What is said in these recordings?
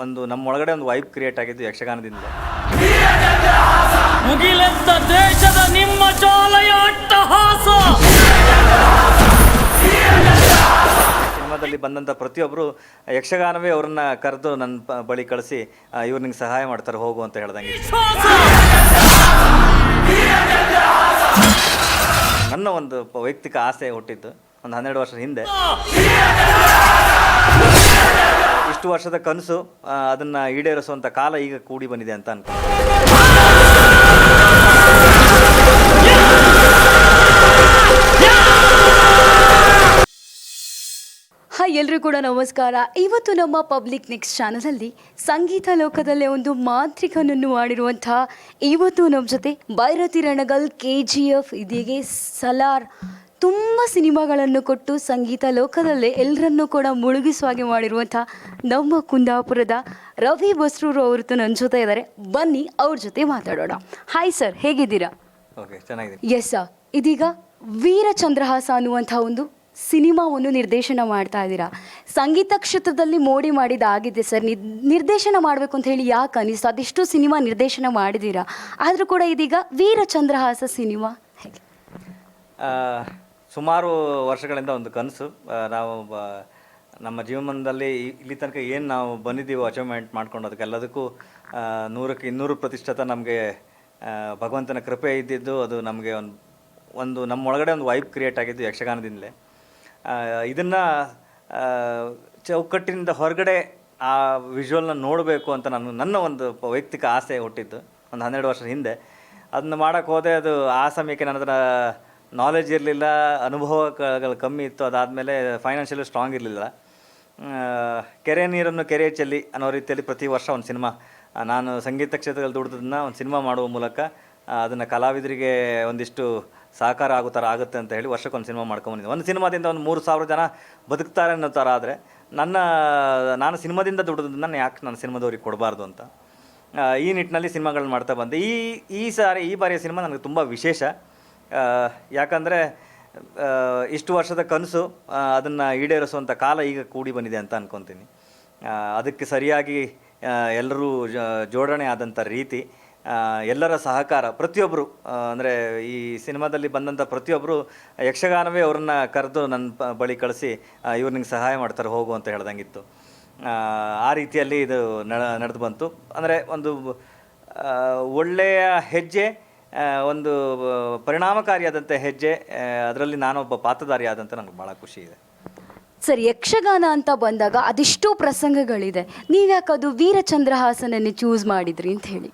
ಒಂದು ನಮ್ಮೊಳಗಡೆ ಒಂದು vibe create ಆಗಿದ್ದು ಯಕ್ಷಗಾನದಿಂದ. ಮುಗಿಲೆದ್ದ ದೇಶದ ನಿಮ್ಮ ಜ್ವಾಲೆಯ ಅಟ್ಟಹಾಸ. ಸಿನಿಮಾದಲ್ಲಿ ಬಂದಂಥ ಪ್ರತಿಯೊಬ್ಬರು ಯಕ್ಷಗಾನವೇ ಅವ್ರನ್ನ ಕರೆದು ನನ್ನ ಬಳಿ ಕಳಿಸಿ ಇವ್ರು ನಿಂಗೆ ಸಹಾಯ ಮಾಡ್ತಾರೆ ಹೋಗು ಅಂತ ಹೇಳ್ದಂಗೆ. ನನ್ನ ಒಂದು ವೈಯಕ್ತಿಕ ಆಸೆ ಹುಟ್ಟಿದ್ದು ಒಂದು 12 ವರ್ಷದ ಹಿಂದೆ. ಇಷ್ಟು ವರ್ಷದ ಕನಸು ಅದನ್ನು ಈಡೇರಿಸುವಂಥ ಕಾಲ ಈಗ ಕೂಡಿ ಬಂದಿದೆ ಅಂತ ಅನ್ಕೊಂಡು. ಹಾಯ್ ಎಲ್ರಿಗೂ ಕೂಡ ನಮಸ್ಕಾರ. ಇವತ್ತು ನಮ್ಮ ಪಬ್ಲಿಕ್ ನೆಕ್ಸ್ಟ್ ಚಾನಲಲ್ಲಿ ಸಂಗೀತ ಲೋಕದಲ್ಲೇ ಒಂದು ಮಾಂತ್ರಿಕನನ್ನು ಮಾಡಿರುವಂಥ ಇವತ್ತು ನಮ್ಮ ಜೊತೆ ಭೈರತಿ ರಣಗಲ್, KGF, ಇದೀಗೆ ಸಲಾರ್ ತುಂಬ ಸಿನಿಮಾಗಳನ್ನು ಕೊಟ್ಟು ಸಂಗೀತ ಲೋಕದಲ್ಲೇ ಎಲ್ಲರನ್ನೂ ಕೂಡ ಮುಳುಗಿಸುವ ಹಾಗೆ ಮಾಡಿರುವಂಥ ನಮ್ಮ ಕುಂದಾಪುರದ ರವಿ ಬಸ್ರೂರು ಅವರದ್ದು ನನ್ನ ಜೊತೆ ಇದ್ದಾರೆ. ಬನ್ನಿ ಅವ್ರ ಜೊತೆ ಮಾತಾಡೋಣ. ಹಾಯ್ ಸರ್, ಹೇಗಿದ್ದೀರಾ? ಓಕೆ, ಚೆನ್ನಾಗಿದೆ. ಎಸ್ ಸರ್, ಇದೀಗ ವೀರಚಂದ್ರಹಾಸ ಅನ್ನುವಂಥ ಒಂದು ಸಿನಿಮಾವನ್ನು ನಿರ್ದೇಶನ ಮಾಡ್ತಾ ಇದ್ದೀರಾ. ಸಂಗೀತ ಕ್ಷೇತ್ರದಲ್ಲಿ ಮೋಡಿ ಮಾಡಿದಾಗಿದೆ ಸರ್. ನಿರ್ದೇಶನ ಮಾಡಬೇಕು ಅಂತ ಹೇಳಿ ಯಾಕೆ ಅನಿಸ್ತು? ಅದೆಷ್ಟು ಸಿನಿಮಾ ನಿರ್ದೇಶನ ಮಾಡಿದ್ದೀರಾ, ಆದರೂ ಕೂಡ ಇದೀಗ ವೀರಚಂದ್ರಹಾಸ ಸಿನಿಮಾ ಹೇಗೆ? ಸುಮಾರು ವರ್ಷಗಳಿಂದ ಒಂದು ಕನಸು. ನಾವು ನಮ್ಮ ಜೀವನದಲ್ಲಿ ಇಲ್ಲಿ ತನಕ ಏನು ನಾವು ಬಂದಿದ್ದೀವೋ ಅಚೀವ್ಮೆಂಟ್ ಮಾಡ್ಕೊಂಡು ಅದಕ್ಕೆಲ್ಲದಕ್ಕೂ 100ಕ್ಕೆ 200% ನಮಗೆ ಭಗವಂತನ ಕೃಪೆ ಇದ್ದಿದ್ದು. ಅದು ನಮಗೆ ಒಂದು ನಮ್ಮೊಳಗಡೆ ಒಂದು ವೈಬ್ ಕ್ರಿಯೇಟ್ ಆಗಿದ್ದು ಯಕ್ಷಗಾನದಿಂದಲೇ. ಇದನ್ನು ಚೌಕಟ್ಟಿನಿಂದ ಹೊರಗಡೆ ಆ ವಿಜುವಲ್ನ ನೋಡಬೇಕು ಅಂತ ನನ್ನ ಒಂದು ವೈಯಕ್ತಿಕ ಆಸೆ ಹುಟ್ಟಿದ್ದು ಒಂದು 12 ವರ್ಷದ ಹಿಂದೆ. ಅದನ್ನ ಮಾಡೋಕ್ಕೆ ಹೋದೆ. ಅದು ಆ ಸಮಯಕ್ಕೆ ನನ್ನ ಹತ್ರ ನಾಲೆಜ್ ಇರಲಿಲ್ಲ, ಅನುಭವಗಳು ಕಮ್ಮಿ ಇತ್ತು. ಅದಾದಮೇಲೆ ಫೈನಾನ್ಷಿಯಲಿ ಸ್ಟ್ರಾಂಗ್ ಇರಲಿಲ್ಲ. ಕೆರೆ ನೀರನ್ನು ಕೆರೆ ಚೆಲ್ಲಿ ಅನ್ನೋ ರೀತಿಯಲ್ಲಿ ಪ್ರತಿ ವರ್ಷ ಒಂದು ಸಿನಿಮಾ, ನಾನು ಸಂಗೀತ ಕ್ಷೇತ್ರದಲ್ಲಿ ದುಡಿದದನ್ನ ಒಂದು ಸಿನಿಮಾ ಮಾಡುವ ಮೂಲಕ ಅದನ್ನು ಕಲಾವಿದರಿಗೆ ಒಂದಿಷ್ಟು ಸಹಕಾರ ಆಗುತ್ತೆ ಅಂತ ಹೇಳಿ ವರ್ಷಕ್ಕೊಂದು ಸಿನಿಮಾ ಮಾಡ್ಕೊಂಬಂದಿದ್ದೆ. ಒಂದು ಸಿನಿಮಾದಿಂದ ಒಂದು 3,000 ಜನ ಬದುಕ್ತಾರೆ ಅನ್ನೋ ಥರ ಆದರೆ ನಾನು ಸಿನಿಮಾದಿಂದ ದುಡಿದದನ್ನು ಯಾಕೆ ನಾನು ಸಿನಿಮಾದವ್ರಿಗೆ ಕೊಡಬಾರ್ದು ಅಂತ ಈ ನಿಟ್ಟಿನಲ್ಲಿ ಸಿನಿಮಾಗಳನ್ನ ಮಾಡ್ತಾ ಬಂದೆ. ಈ ಬಾರಿಯ ಸಿನಿಮಾ ನನಗೆ ತುಂಬ ವಿಶೇಷ. ಯಾಕಂದರೆ ಇಷ್ಟು ವರ್ಷದ ಕನಸು ಅದನ್ನು ಈಡೇರಿಸುವಂಥ ಕಾಲ ಈಗ ಕೂಡಿ ಬಂದಿದೆ ಅಂತ ಅಂದ್ಕೊತೀನಿ. ಅದಕ್ಕೆ ಸರಿಯಾಗಿ ಎಲ್ಲರೂ ಜೋಡಣೆ ಆದಂಥ ರೀತಿ, ಎಲ್ಲರ ಸಹಕಾರ, ಪ್ರತಿಯೊಬ್ಬರು ಅಂದರೆ ಈ ಸಿನಿಮಾದಲ್ಲಿ ಬಂದಂಥ ಪ್ರತಿಯೊಬ್ಬರು ಯಕ್ಷಗಾನವೇ ಅವ್ರನ್ನ ಕರೆದು ನನ್ನ ಬಳಿ ಕಳಿಸಿ ಇವ್ರು ನಿಂಗೆ ಸಹಾಯ ಮಾಡ್ತಾರೆ ಹೋಗು ಅಂತ ಹೇಳ್ದಂಗಿತ್ತು. ಆ ರೀತಿಯಲ್ಲಿ ಇದು ನಡೆದು ಬಂತು. ಅಂದರೆ ಒಂದು ಒಳ್ಳೆಯ ಹೆಜ್ಜೆ, ಒಂದು ಪರಿಣಾಮಕಾರಿಯಾದಂಥ ಹೆಜ್ಜೆ. ಅದರಲ್ಲಿ ನಾನೊಬ್ಬ ಪಾತ್ರಧಾರಿ ಆದಂಥ ನನಗೆ ಭಾಳ ಖುಷಿ ಇದೆ. ಸರ್, ಯಕ್ಷಗಾನ ಅಂತ ಬಂದಾಗ ಅದೆಷ್ಟೋ ಪ್ರಸಂಗಗಳಿದೆ. ನೀವ್ಯಾಕೆ ಅದು ವೀರಚಂದ್ರಹಾಸನನ್ನೇ ಚೂಸ್ ಮಾಡಿದ್ರಿ ಅಂತ ಹೇಳಿ?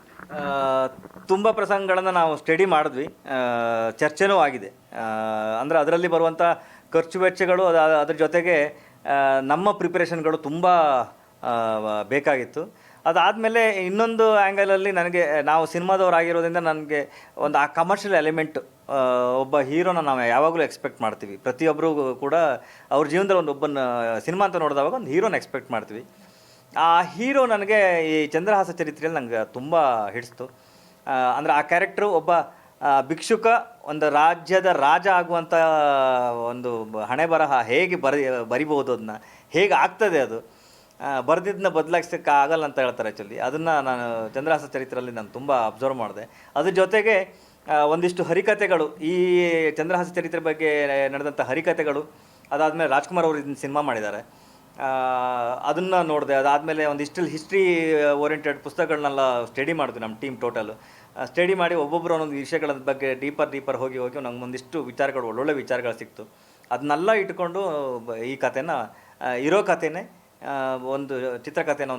ತುಂಬ ಪ್ರಸಂಗಗಳನ್ನು ನಾವು ಸ್ಟಡಿ ಮಾಡಿದ್ವಿ, ಚರ್ಚೆನೂ ಆಗಿದೆ. ಅಂದರೆ ಅದರಲ್ಲಿ ಬರುವಂಥ ಖರ್ಚು ವೆಚ್ಚಗಳು, ಅದ್ರ ಜೊತೆಗೆ ನಮ್ಮ ಪ್ರಿಪರೇಷನ್ಗಳು ತುಂಬ ಬೇಕಾಗಿತ್ತು. ಅದಾದಮೇಲೆ ಇನ್ನೊಂದು ಆ್ಯಂಗಲಲ್ಲಿ ನನಗೆ, ನಾವು ಸಿನಿಮಾದವರಾಗಿರೋದ್ರಿಂದ ನನಗೆ ಒಂದು ಆ ಕಮರ್ಷಿಯಲ್ ಎಲಿಮೆಂಟ್, ಒಬ್ಬ ಹೀರೋನ ನಾವು ಯಾವಾಗಲೂ ಎಕ್ಸ್ಪೆಕ್ಟ್ ಮಾಡ್ತೀವಿ. ಪ್ರತಿಯೊಬ್ಬರು ಕೂಡ ಅವ್ರ ಜೀವನದಲ್ಲಿ ಒಬ್ಬನ ಸಿನಿಮಾ ಅಂತ ನೋಡಿದಾಗ ಒಂದು ಹೀರೋನ ಎಕ್ಸ್ಪೆಕ್ಟ್ ಮಾಡ್ತೀವಿ. ಆ ಹೀರೋ ನನಗೆ ಈ ಚಂದ್ರಹಾಸ ಚರಿತ್ರೆಯಲ್ಲಿ ನಂಗೆ ತುಂಬ ಹಿಡಿಸ್ತು. ಅಂದರೆ ಆ ಕ್ಯಾರೆಕ್ಟ್ರು ಒಬ್ಬ ಭಿಕ್ಷುಕ ಒಂದು ರಾಜ್ಯದ ರಾಜ ಆಗುವಂಥ ಒಂದು ಹಣೆ ಬರಹ ಹೇಗೆ ಬರಿಬೋದು, ಅದನ್ನ ಹೇಗೆ ಆಗ್ತದೆ, ಅದು ಬರೆದಿದ್ದನ್ನ ಬದಲಾಯಿಸೋಕ್ಕೆ ಆಗಲ್ಲ ಅಂತ ಹೇಳ್ತಾರೆ ಆ್ಯಕ್ಚುಲಿ. ಅದನ್ನು ನಾನು ಚಂದ್ರಹಾಸ ಚರಿತ್ರೆಯಲ್ಲಿ ನಾನು ತುಂಬ ಅಬ್ಸರ್ವ್ ಮಾಡಿದೆ. ಅದ್ರ ಜೊತೆಗೆ ಒಂದಿಷ್ಟು ಹರಿಕತೆಗಳು, ಈ ಚಂದ್ರಹಾಸ ಚರಿತ್ರೆ ಬಗ್ಗೆ ನಡೆದಂಥ ಹರಿಕತೆಗಳು. ಅದಾದಮೇಲೆ ರಾಜ್ಕುಮಾರ್ ಅವರು ಇದನ್ನ ಸಿನಿಮಾ ಮಾಡಿದ್ದಾರೆ, ಅದನ್ನು ನೋಡಿದೆ. ಅದಾದಮೇಲೆ ಒಂದಿಷ್ಟು ಹಿಸ್ಟ್ರಿ ಓರಿಯೆಂಟೆಡ್ ಪುಸ್ತಕಗಳನ್ನೆಲ್ಲ ಸ್ಟಡಿ ಮಾಡಿದ್ವಿ ನಮ್ಮ ಟೀಮ್ ಟೋಟಲು. ಸ್ಟಡಿ ಮಾಡಿ ಒಬ್ಬೊಬ್ಬರು ಒಂದೊಂದು ವಿಷಯಗಳ ಬಗ್ಗೆ ಡೀಪರ್ ಹೋಗಿ ನಂಗೆ ಒಂದಿಷ್ಟು ವಿಚಾರಗಳು, ಒಳ್ಳೊಳ್ಳೆ ವಿಚಾರಗಳು ಸಿಕ್ತು. ಅದನ್ನೆಲ್ಲ ಇಟ್ಕೊಂಡು ಈ ಕಥೆನ, ಇರೋ ಕಥೆನೇ ಒಂದು ಚಿತ್ರಕಥೆನ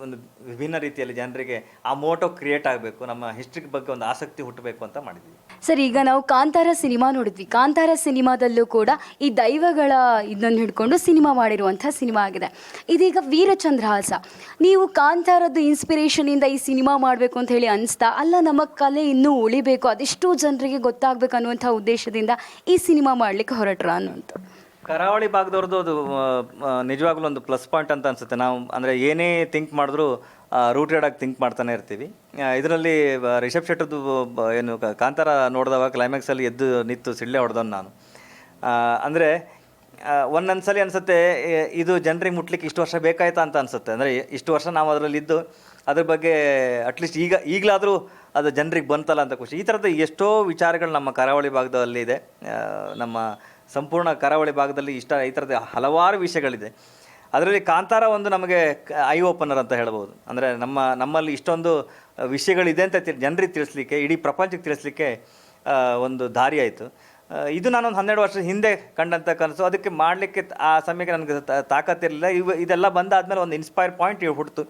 ಒಂದು ವಿಭಿನ್ನ ರೀತಿಯಲ್ಲಿ ಜನರಿಗೆ ಆ ಮೋಟೋ ಕ್ರಿಯೇಟ್ ಆಗಬೇಕು, ನಮ್ಮ ಹಿಸ್ಟ್ರಿ ಬಗ್ಗೆ ಒಂದು ಆಸಕ್ತಿ ಹುಟ್ಟಬೇಕು ಅಂತ ಮಾಡಿದ್ವಿ. ಸರ್, ಈಗ ನಾವು ಕಾಂತಾರ ಸಿನಿಮಾ ನೋಡಿದ್ವಿ. ಕಾಂತಾರ ಸಿನಿಮಾದಲ್ಲೂ ಕೂಡ ಈ ದೈವಗಳ ಇದನ್ನು ಹಿಡ್ಕೊಂಡು ಸಿನಿಮಾ ಮಾಡಿರುವಂಥ ಸಿನಿಮಾ ಆಗಿದೆ. ಇದೀಗ ವೀರಚಂದ್ರಹಾಸ. ನೀವು ಕಾಂತಾರದ್ದು ಇನ್ಸ್ಪಿರೇಷನಿಂದ ಈ ಸಿನಿಮಾ ಮಾಡಬೇಕು ಅಂತ ಹೇಳಿ ಅನಿಸ್ತಾ, ಅಲ್ಲ ನಮ್ಮ ಕಲೆ ಇನ್ನೂ ಉಳಿಬೇಕು, ಅದೆಷ್ಟೋ ಜನರಿಗೆ ಗೊತ್ತಾಗಬೇಕು ಅನ್ನುವಂಥ ಉದ್ದೇಶದಿಂದ ಈ ಸಿನಿಮಾ ಮಾಡಲಿಕ್ಕೆ ಹೊರಟ್ರ ಅನ್ನುವಂಥ? ಕರಾವಳಿ ಭಾಗದವ್ರದ್ದು ಅದು ನಿಜವಾಗ್ಲೂ ಒಂದು ಪ್ಲಸ್ ಪಾಯಿಂಟ್ ಅಂತ ಅನಿಸುತ್ತೆ. ನಾವು ಅಂದರೆ ಏನೇ ಥಿಂಕ್ ಮಾಡಿದ್ರೂ ರೂಟೆಡ್ ಆಗಿ ಥಿಂಕ್ ಮಾಡ್ತಾನೆ ಇರ್ತೀವಿ. ಇದರಲ್ಲಿ ರಿಷಬ್ ಶೆಟ್ಟರ್ದು ಏನು ಕಾಂತಾರ ನೋಡಿದವಾಗ ಕ್ಲೈಮ್ಯಾಕ್ಸಲ್ಲಿ ಎದ್ದು ನಿಂತು ಸಿಳ್ಳೆ ಹೊಡೆದವನು ನಾನು. ಅಂದರೆ ಒಂದೊಂದು ಸಲ ಅನಿಸುತ್ತೆ ಇದು ಜನರಿಗೆ ಮುಟ್ಲಿಕ್ಕೆ ಇಷ್ಟು ವರ್ಷ ಬೇಕಾಯ್ತಾ ಅಂತ ಅನಿಸುತ್ತೆ. ಅಂದರೆ ಇಷ್ಟು ವರ್ಷ ನಾವು ಅದರಲ್ಲಿದ್ದು ಅದ್ರ ಬಗ್ಗೆ ಅಟ್ಲೀಸ್ಟ್ ಈಗಲಾದರೂ ಅದು ಜನರಿಗೆ ಬಂತಲ್ಲ ಅಂತ ಖುಷಿ. ಈ ಥರದ ಎಷ್ಟೋ ವಿಚಾರಗಳು ನಮ್ಮ ಕರಾವಳಿ ಭಾಗದಲ್ಲಿ ಇದೆ. ನಮ್ಮ ಸಂಪೂರ್ಣ ಕರಾವಳಿ ಭಾಗದಲ್ಲಿ ಈ ಥರದ ಹಲವಾರು ವಿಷಯಗಳಿದೆ. ಅದರಲ್ಲಿ ಕಾಂತಾರ ಒಂದು ನಮಗೆ ಐ ಓಪನರ್ ಅಂತ ಹೇಳ್ಬೋದು. ಅಂದರೆ ನಮ್ಮಲ್ಲಿ ಇಷ್ಟೊಂದು ವಿಷಯಗಳಿದೆ ಅಂತ ಜನರಿಗೆ ತಿಳಿಸ್ಲಿಕ್ಕೆ, ಇಡೀ ಪ್ರಪಂಚಕ್ಕೆ ತಿಳಿಸ್ಲಿಕ್ಕೆ ಒಂದು ದಾರಿ ಆಯಿತು. ಇದು ನಾನೊಂದು 12 ವರ್ಷದ ಹಿಂದೆ ಕಂಡಂಥ ಕನಸು. ಅದಕ್ಕೆ ಮಾಡಲಿಕ್ಕೆ ಆ ಸಮಯಕ್ಕೆ ನನಗೆ ತಾಕತ್ತಿರಲಿಲ್ಲ. ಇದೆಲ್ಲ ಬಂದಾದಮೇಲೆ ಒಂದು ಇನ್ಸ್ಪೈರ್ ಪಾಯಿಂಟ್ ಹುಟ್ಟಿತು.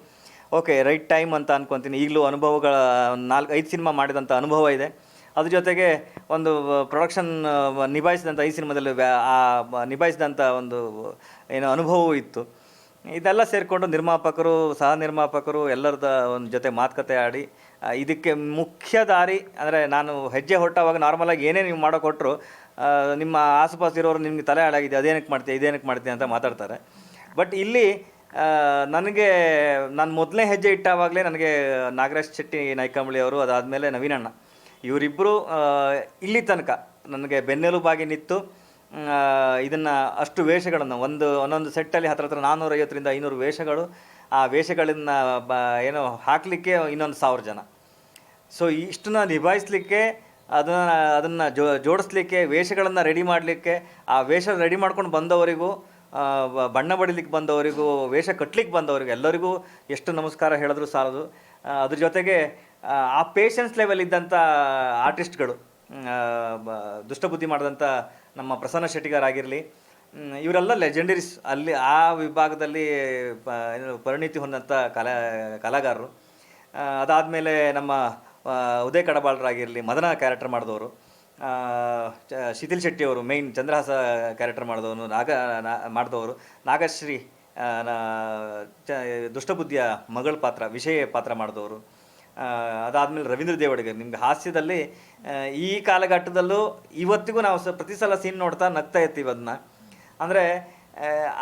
ಓಕೆ, ರೈಟ್ ಟೈಮ್ ಅಂತ ಅನ್ಕೊತೀನಿ. ಈಗಲೂ ಅನುಭವಗಳ 4-5 ಸಿನಿಮಾ ಮಾಡಿದಂಥ ಅನುಭವ ಇದೆ. ಅದ್ರ ಜೊತೆಗೆ ಒಂದು ಪ್ರೊಡಕ್ಷನ್ ನಿಭಾಯಿಸಿದಂಥ 5 ಸಿನಿಮಾದಲ್ಲಿ ನಿಭಾಯಿಸಿದಂಥ ಒಂದು ಅನುಭವವೂ ಇತ್ತು. ಇದೆಲ್ಲ ಸೇರಿಕೊಂಡು ನಿರ್ಮಾಪಕರು, ಸಹ ನಿರ್ಮಾಪಕರು ಎಲ್ಲರದ ಒಂದು ಜೊತೆ ಮಾತುಕತೆ ಆಡಿ ಇದಕ್ಕೆ ಮುಖ್ಯ ದಾರಿ ಅಂದರೆ ನಾನು ಹೆಜ್ಜೆ ಹೊರಟಾವಾಗ ನಾರ್ಮಲಾಗಿ ಏನೇ ನೀವು ಮಾಡೋ ಕೊಟ್ಟರು ನಿಮ್ಮ ಆಸುಪಾಸು ಇರೋರು ನಿಮಗೆ ತಲೆ ಹಾಳಾಗಿದೆ, ಇದೇನಕ್ಕೆ ಮಾಡ್ತೀಯ ಅಂತ ಮಾತಾಡ್ತಾರೆ. ಬಟ್ ಇಲ್ಲಿ ನಾನು ಮೊದಲನೇ ಹೆಜ್ಜೆ ಇಟ್ಟಾವಾಗಲೇ ನನಗೆ ನಾಗರಾಜ್ ಶೆಟ್ಟಿ ನಾಯ್ಕಂಬಳಿ ಅವರು, ಅದಾದಮೇಲೆ ನವೀನಣ್ಣ, ಇವರಿಬ್ಬರು ಇಲ್ಲಿ ತನಕ ನನಗೆ ಬೆನ್ನೆಲುಬಾಗಿ ನಿಂತು ಇದನ್ನು ಅಷ್ಟು ವೇಷಗಳನ್ನು ಒಂದೊಂದು ಸೆಟ್ಟಲ್ಲಿ 450-500 ವೇಷಗಳು. ಆ ವೇಷಗಳನ್ನು ಹಾಕಲಿಕ್ಕೆ ಇನ್ನೊಂದು 1000 ಜನ. ಸೊ ಇಷ್ಟನ್ನ ನಿಭಾಯಿಸಲಿಕ್ಕೆ, ಅದನ್ನು ಜೋಡಿಸ್ಲಿಕ್ಕೆ, ವೇಷಗಳನ್ನು ರೆಡಿ ಮಾಡಲಿಕ್ಕೆ, ಆ ವೇಷ ರೆಡಿ ಮಾಡ್ಕೊಂಡು ಬಂದವರಿಗೂ, ಬಣ್ಣ ಬಡಿಲಿಕ್ಕೆ ಬಂದವರಿಗೂ, ವೇಷ ಕಟ್ಲಿಕ್ಕೆ ಬಂದವರಿಗೂ ಎಲ್ಲರಿಗೂ ಎಷ್ಟು ನಮಸ್ಕಾರ ಹೇಳಿದ್ರು ಸಾಲದು. ಅದ್ರ ಜೊತೆಗೆ ಆ ಪೇಷನ್ಸ್ ಲೆವೆಲ್ ಇದ್ದಂಥ ಆರ್ಟಿಸ್ಟ್ಗಳು, ದುಷ್ಟಬುದ್ಧಿ ಮಾಡಿದಂಥ ನಮ್ಮ ಪ್ರಸನ್ನ ಶೆಟ್ಟಿಗಾರಾಗಿರಲಿ, ಇವರೆಲ್ಲ ಲೆಜೆಂಡರೀಸ್. ಅಲ್ಲಿ ಆ ವಿಭಾಗದಲ್ಲಿ ಪರಿಣಿತಿ ಹೊಂದಂಥ ಕಲಾಗಾರರು. ಅದಾದಮೇಲೆ ನಮ್ಮ ಉದಯ್ ಕಡಬಾಳ್ರಾಗಿರಲಿ, ಮದನ ಕ್ಯಾರೆಕ್ಟರ್ ಮಾಡಿದವರು, ಶಿಥಿಲ್ ಶೆಟ್ಟಿಯವರು ಮೇಯ್ನ್ ಚಂದ್ರಹಾಸ ಕ್ಯಾರೆಕ್ಟರ್ ಮಾಡಿದವರು, ನಾಗಶ್ರೀ ದುಷ್ಟಬುದ್ಧಿಯ ಮಗಳ ವಿಷಯ ಪಾತ್ರ ಮಾಡಿದವರು. ಅದಾದಮೇಲೆ ರವೀಂದ್ರ ದೇವಡಿಗೆ. ನಿಮ್ಗೆ ಹಾಸ್ಯದಲ್ಲಿ ಈ ಕಾಲಘಟ್ಟದಲ್ಲೂ ಇವತ್ತಿಗೂ ನಾವು ಪ್ರತಿ ಸಲ ಸೀನ್ ನೋಡ್ತಾ ನಗ್ತಾ ಇರ್ತೀವಿ. ಅದನ್ನು ಅಂದರೆ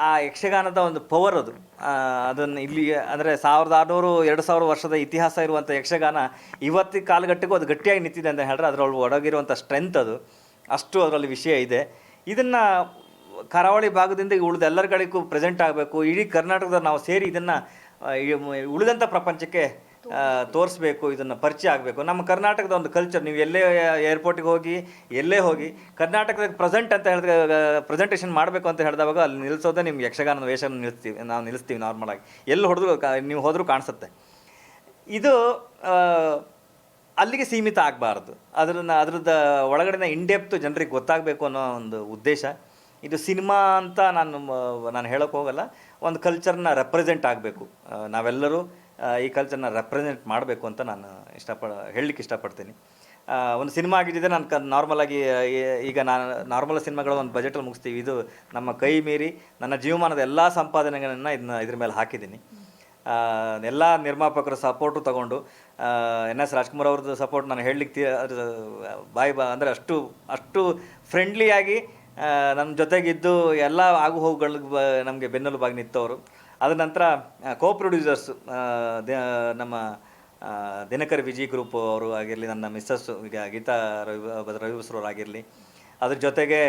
ಆ ಯಕ್ಷಗಾನದ ಒಂದು ಪವರ್ ಅದು. ಅದನ್ನು ಇಲ್ಲಿ ಅಂದರೆ 1600-2000 ವರ್ಷದ ಇತಿಹಾಸ ಇರುವಂಥ ಯಕ್ಷಗಾನ ಇವತ್ತಿನ ಕಾಲಘಟ್ಟಕ್ಕೂ ಅದು ಗಟ್ಟಿಯಾಗಿ ನಿಂತಿದೆ ಅಂತ ಹೇಳಿದ್ರೆ ಅದರೊಳಗೆ ಒಡಗಿರುವಂಥ ಸ್ಟ್ರೆಂತ್ ಅದು, ಅಷ್ಟು ಅದರಲ್ಲಿ ವಿಷಯ ಇದೆ. ಇದನ್ನು ಕರಾವಳಿ ಭಾಗದಿಂದ ಉಳಿದ ಎಲ್ಲರ ಕಡೆಗೂ ಪ್ರೆಸೆಂಟ್ ಆಗಬೇಕು. ಇಡೀ ಕರ್ನಾಟಕದಲ್ಲಿ ನಾವು ಸೇರಿ ಇದನ್ನು ಉಳಿದಂಥ ಪ್ರಪಂಚಕ್ಕೆ ತೋರಿಸ್ಬೇಕು, ಇದನ್ನು ಪರಿಚಯ ಆಗಬೇಕು. ನಮ್ಮ ಕರ್ನಾಟಕದ ಒಂದು ಕಲ್ಚರ್, ನೀವು ಎಲ್ಲೇ ಏರ್ಪೋರ್ಟಿಗೆ ಹೋಗಿ ಎಲ್ಲೇ ಹೋಗಿ ಕರ್ನಾಟಕದ ಪ್ರೆಸೆಂಟ್ ಅಂತ ಪ್ರೆಸೆಂಟೇಷನ್ ಮಾಡಬೇಕು ಅಂತ ಹೇಳಿದಾಗ ಅಲ್ಲಿ ನಿಲ್ಲಿಸೋದೇ ನಿಮ್ಗೆ ಯಕ್ಷಗಾನದ ವೇಷ ನಾವು ನಿಲ್ಲಿಸ್ತೀವಿ ನಾರ್ಮಲಾಗಿ. ಎಲ್ಲಿ ನೀವು ಹೋದರೂ ಕಾಣಿಸುತ್ತೆ. ಇದು ಅಲ್ಲಿಗೆ ಸೀಮಿತ ಆಗಬಾರ್ದು. ಅದ್ರದ್ದು ಒಳಗಡೆನ ಇನ್ಡೆಪ್ತು ಜನರಿಗೆ ಗೊತ್ತಾಗಬೇಕು ಅನ್ನೋ ಒಂದು ಉದ್ದೇಶ. ಇದು ಸಿನಿಮಾ ಅಂತ ನಾನು ಹೇಳೋಕ್ಕೆ ಹೋಗಲ್ಲ. ಒಂದು ಕಲ್ಚರ್ನ ರೆಪ್ರೆಸೆಂಟ್ ಆಗಬೇಕು. ನಾವೆಲ್ಲರೂ ಈ ಕಲ್ಚರ್ನ ರೆಪ್ರೆಸೆಂಟ್ ಮಾಡಬೇಕು ಅಂತ ನಾನು ಹೇಳಲಿಕ್ಕೆ ಇಷ್ಟಪಡ್ತೀನಿ. ಒಂದು ಸಿನಿಮಾ ಆಗಿದ್ದಿದೆ ನಾನು ನಾರ್ಮಲಾಗಿ ಈಗ ನಾರ್ಮಲ್ ಸಿನಿಮಾಗಳು ಒಂದು ಬಜೆಟಲ್ಲಿ ಮುಗಿಸ್ತೀವಿ. ಇದು ನಮ್ಮ ಕೈ ಮೀರಿ ನನ್ನ ಜೀವಮಾನದ ಎಲ್ಲ ಸಂಪಾದನೆಗಳನ್ನು ಇದ್ರ ಮೇಲೆ ಹಾಕಿದ್ದೀನಿ. ಎಲ್ಲ ನಿರ್ಮಾಪಕರ ಸಪೋರ್ಟು ತಗೊಂಡು, NS ರಾಜ್ಕುಮಾರ್ ಅವ್ರದ್ದು ಸಪೋರ್ಟ್ ನಾನು ಹೇಳಲಿಕ್ಕೆ ಅಂದರೆ ಅಷ್ಟು ಫ್ರೆಂಡ್ಲಿಯಾಗಿ ನನ್ನ ಜೊತೆಗಿದ್ದು ಎಲ್ಲ ಆಗು ಹೋಗುಗಳಿಗೆ ನಮಗೆ ಬೆನ್ನೆಲುಬಾಗಿ ನಿಂತವರು. ಅದ ನಂತರ ಕೋ ಪ್ರೊಡ್ಯೂಸರ್ಸ್ ನಮ್ಮ ದಿನಕರ್ ವಿಜಯ್ ಗ್ರೂಪ್ ಅವರು ಆಗಿರಲಿ, ನನ್ನ ಮಿಸ್ಸಸ್ ಈಗ ಗೀತಾ ರವಿಬಸ್ರವ್ರು ಆಗಿರಲಿ, ಅದ್ರ ಜೊತೆಗೆ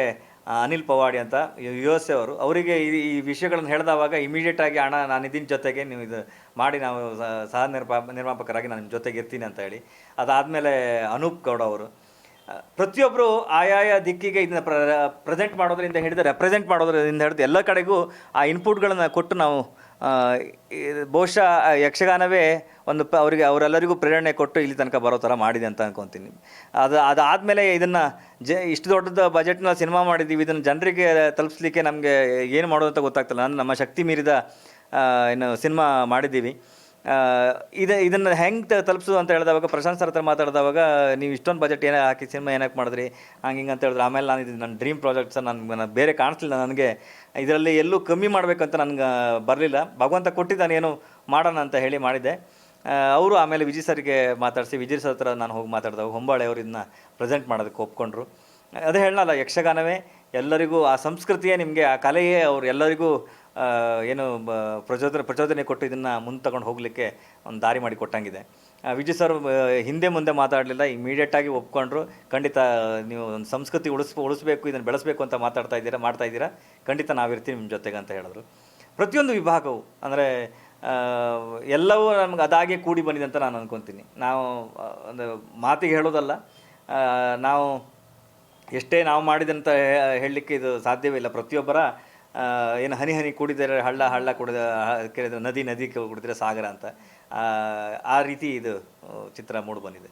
ಅನಿಲ್ ಪವಾಡಿ ಅಂತ USA ಅವರು, ಅವರಿಗೆ ಈ ವಿಷಯಗಳನ್ನು ಹೇಳಿದವಾಗ ಇಮಿಡಿಯೇಟಾಗಿ ಅಣ್ಣ ನಾನಿದ್ದೀನಿ ಜೊತೆಗೆ, ನೀವು ಇದು ಮಾಡಿ ನಾವು ಸಹ ನಿರ್ಮಾಪಕರಾಗಿ ನಾನು ನಿಮ್ಮ ಜೊತೆಗೆ ಇರ್ತೀನಿ ಅಂತ ಹೇಳಿ. ಅದಾದಮೇಲೆ ಅನೂಪ್ ಗೌಡ ಅವರು, ಪ್ರತಿಯೊಬ್ಬರು ಆಯಾಯ ದಿಕ್ಕಿಗೆ ಇದನ್ನ ಪ್ರೆಸೆಂಟ್ ಮಾಡೋದ್ರಿಂದ ಹಿಡಿದು ರೆಪ್ರೆಸೆಂಟ್ ಮಾಡೋದ್ರಿಂದ ಹಿಡಿದು ಎಲ್ಲ ಕಡೆಗೂ ಆ ಇನ್ಪುಟ್ಗಳನ್ನು ಕೊಟ್ಟು ನಾವು ಬಹುಶಃ ಯಕ್ಷಗಾನವೇ ಒಂದು ಅವರೆಲ್ಲರಿಗೂ ಪ್ರೇರಣೆ ಕೊಟ್ಟು ಇಲ್ಲಿ ತನಕ ಬರೋ ಥರ ಮಾಡಿದೆ ಅಂತ ಅನ್ಕೊತೀನಿ. ಅದಾದಮೇಲೆ ಇದನ್ನು ಇಷ್ಟು ದೊಡ್ಡದ ಬಜೆಟ್ನ ಸಿನಿಮಾ ಮಾಡಿದ್ದೀವಿ, ಇದನ್ನು ಜನರಿಗೆ ತಲುಪಿಸ್ಲಿಕ್ಕೆ ನಮಗೆ ಏನು ಮಾಡೋದು ಅಂತ ಗೊತ್ತಾಗ್ತಿಲ್ಲ. ನಮ್ಮ ಶಕ್ತಿ ಮೀರಿದ ಸಿನಿಮಾ ಮಾಡಿದ್ದೀವಿ. ಇದನ್ನು ಹೆಂಗೆ ತಲುಪಿಸೋದು ಅಂತ ಹೇಳಿದವಾಗ ಪ್ರಶಾಂತ್ ಸರ್ ಹತ್ರ ಮಾತಾಡಿದವಾಗ, ನೀವು ಇಷ್ಟೊಂದು ಬಜೆಟ್ ಏನೇ ಹಾಕಿ ಸಿನಿಮಾ ಏನಕ್ಕೆ ಮಾಡಿದ್ರಿ ಹಿಂಗೆ ಅಂತ ಹೇಳಿದ್ರು. ಆಮೇಲೆ ನಾನು ಇದು ನನ್ನ ಡ್ರೀಮ್ ಪ್ರಾಜೆಕ್ಟ್ ಸರ್, ನನಗೆ ಬೇರೆ ಕಾಣಿಸ್ಲಿಲ್ಲ, ನನಗೆ ಇದರಲ್ಲಿ ಎಲ್ಲೂ ಕಮ್ಮಿ ಮಾಡಬೇಕಂತ ನನಗೆ ಬರಲಿಲ್ಲ, ಭಗವಂತ ಕೊಟ್ಟಿದ್ದಾನೆ ಏನು ಮಾಡೋಣ ಅಂತ ಹೇಳಿ ಮಾಡಿದ್ದೆ. ಅವರು ಆಮೇಲೆ ವಿಜಯ್ ಸರ್ಗೆ ಮಾತಾಡಿಸಿ, ವಿಜಯ್ ಸರ್ ಹತ್ರ ನಾನು ಹೋಗಿ ಮಾತಾಡಿದಾಗ ಹೊಂಬಾಳೆ ಅವರು ಇದನ್ನ ಪ್ರೆಸೆಂಟ್ ಮಾಡೋದಕ್ಕೆ ಒಪ್ಕೊಂಡ್ರು. ಅದೇ ಹೇಳಲ್ಲ, ಯಕ್ಷಗಾನವೇ ಎಲ್ಲರಿಗೂ, ಆ ಸಂಸ್ಕೃತಿಯೇ ನಿಮಗೆ, ಆ ಕಲೆಯೇ ಅವ್ರು ಎಲ್ಲರಿಗೂ ಏನು ಪ್ರಚೋದನೆ ಕೊಟ್ಟು ಇದನ್ನು ಮುಂದೆ ತಗೊಂಡು ಹೋಗಲಿಕ್ಕೆ ಒಂದು ದಾರಿ ಮಾಡಿ ಕೊಟ್ಟಂಗಿದೆ. ವಿಜಯ್ ಸರ್ ಹಿಂದೆ ಮುಂದೆ ಮಾತಾಡಲಿಲ್ಲ, ಇಮಿಡಿಯೇಟಾಗಿ ಒಪ್ಕೊಂಡ್ರು. ಖಂಡಿತ ನೀವು ಒಂದು ಸಂಸ್ಕೃತಿ ಉಳಿಸ್ಬೇಕು, ಇದನ್ನು ಬೆಳೆಸಬೇಕು ಅಂತ ಮಾಡ್ತಾ ಇದ್ದೀರಾ, ಖಂಡಿತ ನಾವಿರ್ತೀವಿ ನಿಮ್ಮ ಜೊತೆಗೆ ಅಂತ ಹೇಳಿದ್ರು. ಪ್ರತಿಯೊಂದು ವಿಭಾಗವು ಅಂದರೆ ಎಲ್ಲವೂ ನಮ್ಗೆ ಅದಾಗೆ ಕೂಡಿ ಬಂದಿದೆ ಅಂತ ನಾನು ಅಂದ್ಕೊತೀನಿ. ನಾವು ಒಂದು ಮಾತಿಗೆ ಹೇಳೋದಲ್ಲ, ನಾವು ಎಷ್ಟೇ ನಾವು ಮಾಡಿದಂತ ಹೇಳಲಿಕ್ಕೆ ಇದು ಸಾಧ್ಯವೇ ಇಲ್ಲ. ಪ್ರತಿಯೊಬ್ಬರ ಏನು ಹನಿ ಹನಿ ಕೂಡಿದರೆ ಹಳ್ಳ ಕುಡಿದ ನದಿ ಕುಡಿದರೆ ಸಾಗರ ಅಂತ, ಆ ರೀತಿ ಇದು ಚಿತ್ರ ಮೂಡಿ ಬಂದಿದೆ.